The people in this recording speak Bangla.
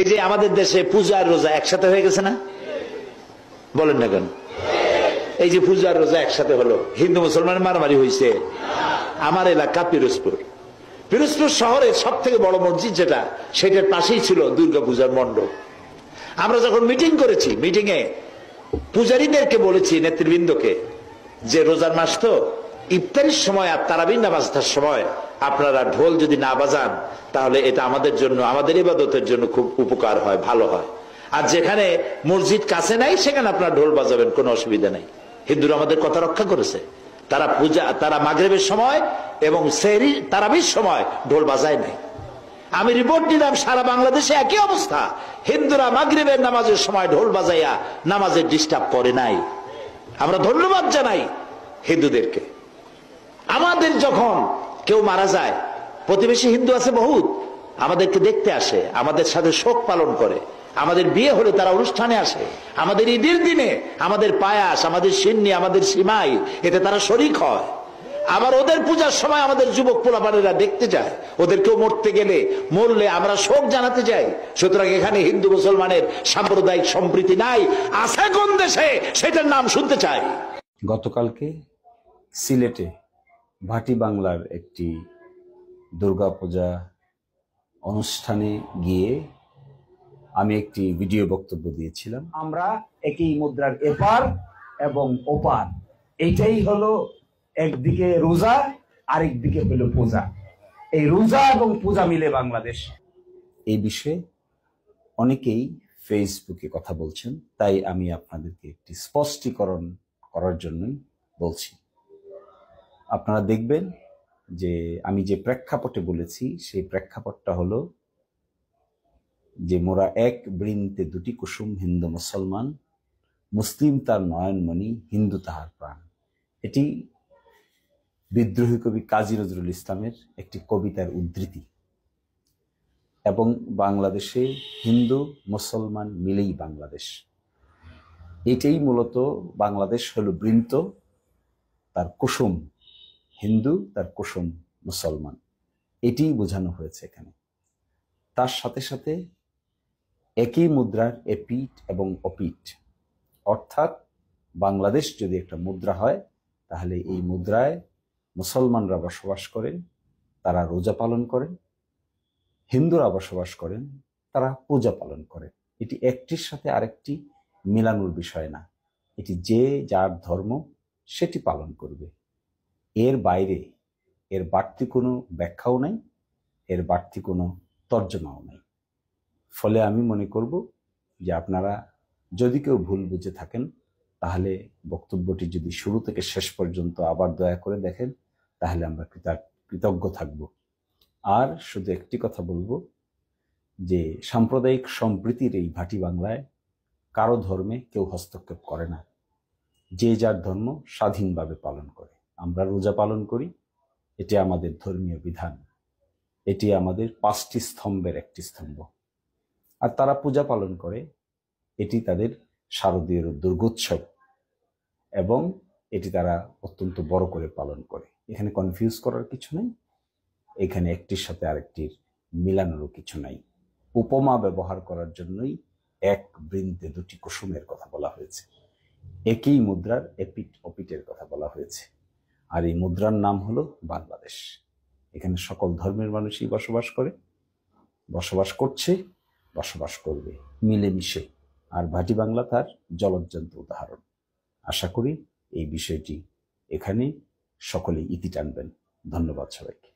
এই যে আমাদের দেশে পূজা আর রোজা একসাথে হয়ে গেছে না, বলেন না কেন? এই যে পূজা আর রোজা একসাথে হলো, হিন্দু মুসলমানের মারামারি হয়েছে। আমার এলাকা পিরোজপুর শহরের সব থেকে বড় মসজিদ যেটা, সেটার পাশেই ছিল দুর্গা পূজার মণ্ডপ। আমরা যখন মিটিং করেছি, মিটিং এ পূজারীদেরকে বলেছি, নেতৃবৃন্দকে, যে রোজার মাস তো, ইফতারির সময় আর তারাবির নামাজটার সময় আপনারা ঢোল যদি না বাজান, তাহলে এটা আমাদের জন্য, আমাদের ইবাদতের জন্য খুব উপকার হয়, ভালো হয়। আর যেখানে মসজিদ কাছে নাই, সেখানে আপনারা ঢোল বাজাবেন, কোনো অসুবিধা নাই। হিন্দুরা আমাদের কথা রক্ষা করেছে। তারা মাগরিবের সময় এবং সেহরি তারাবির সময় ঢোল বাজায় নাই। আমি রিপোর্ট দিলাম, সারা বাংলাদেশে একই অবস্থা। হিন্দুরা মাগরিবের নামাজের সময় ঢোল বাজাইয়া নামাজের ডিস্টার্ব করে নাই। আমরা ধন্যবাদ জানাই হিন্দুদেরকে। আমাদের যখন কেউ মারা যায়, প্রতিবেশী হিন্দু আছে বহুত, আমাদেরকে দেখতে আসে, আমাদের সাথে শোক পালন করে। আমাদের বিয়ে হলে তারা অনুষ্ঠানে আসে, আমাদের ঈদের দিনে আমাদের পায়াস, আমাদের সিন্নি, আমাদের সিমাই, এতে তারা শরিক হয়। আবার ওদের পূজার সময় আমাদের যুবক পোলাপানেরা দেখতে যায়। ওদেরকেও মরলে আমরা শোক জানাতে যাই। সুতরাং এখানে হিন্দু মুসলমানের সাম্প্রদায়িক সম্প্রীতি নাই। আছে কোন দেশে, সেটার নাম শুনতে চাই। গতকালকে সিলেটে ভাটি বাংলার একটি দুর্গাপূজা অনুষ্ঠানে গিয়ে আমি একটি ভিডিও বক্তব্য দিয়েছিলাম। আমরা একই মুদ্রার এপার এবং ওপার, এইটাই হলো একদিকে রোজা, আরেকদিকে হলো পূজা। এই রোজা এবং পূজা মিলে বাংলাদেশ। এই বিষয়ে অনেকেই ফেসবুকে কথা বলছেন, তাই আমি আপনাদেরকে একটি স্পষ্টীকরণ করার জন্যই বলছি। আপনারা দেখবেন যে আমি যে প্রেক্ষাপটে বলেছি, সেই প্রেক্ষাপটটা হলো যে মোরা এক বৃন্তে দুটি কুসুম, হিন্দু মুসলমান, মুসলিম তার নয়নমণি, হিন্দু তাহার প্রাণ। এটি বিদ্রোহী কবি কাজী নজরুল ইসলামের একটি কবিতার উদ্ধৃতি। এবং বাংলাদেশে হিন্দু মুসলমান মিলেই বাংলাদেশ। এটাই মূলত বাংলাদেশ হলো বৃন্ত, তার কুসুম হিন্দু, তার কুসুম মুসলমান, এটিই বোঝানো হয়েছে এখানে। তার সাথে সাথে একই মুদ্রার এপিঠ এবং অপিঠ, অর্থাৎ বাংলাদেশ যদি একটা মুদ্রা হয়, তাহলে এই মুদ্রায় মুসলমানরা বসবাস করেন, তারা রোজা পালন করেন, হিন্দুরা বসবাস করেন, তারা পূজা পালন করেন। এটি একটির সাথে আরেকটি মিলানোর বিষয় না। এটি যে যার ধর্ম সেটি পালন করবে। এর বাইরে এর বাড়তি কোনো ব্যাখ্যাও নাই, এর বাড়তি কোনো তর্জমাও নাই। ফলে আমি মনে করব যে আপনারা যদি কেউ ভুল বুঝে থাকেন, তাহলে বক্তব্যটি যদি শুরু থেকে শেষ পর্যন্ত আবার দয়া করে দেখেন, তাহলে আমরা কৃতজ্ঞ থাকব। আর শুধু একটি কথা বলবো, যে সাম্প্রদায়িক সম্প্রীতির এই ভাটি বাংলায় কারো ধর্মে কেউ হস্তক্ষেপ করে না। যে যার ধর্ম স্বাধীনভাবে পালন করে। আমরা রোজা পালন করি, এটি আমাদের ধর্মীয় বিধান, এটি আমাদের 5টি স্তম্ভের একটি স্তম্ভ। আর তারা পূজা পালন করে, এটি তাদের শারদীয় দুর্গোৎসব, এবং এটি তারা অত্যন্ত বড় করে পালন করে। এখানে কনফিউজ করার কিছু নেই, এখানে একটির সাথে আরেকটির মিলানোরও কিছু নাই। উপমা ব্যবহার করার জন্যই এক বৃন্তে দুটি কুসুমের কথা বলা হয়েছে, একই মুদ্রার এপিঠ অপিঠের কথা বলা হয়েছে। আর এই মুদ্রার নাম হলো বাংলাদেশ। এখানে সকল ধর্মের মানুষই বসবাস করে, বসবাস করছে, বসবাস করবে মিলেমিশে। আর ভাটি বাংলা তার জ্বলজ্জান্ত উদাহরণ। আশা করি এই বিষয়টি এখানে সকলেই ইতি টানবেন। ধন্যবাদ সবাইকে।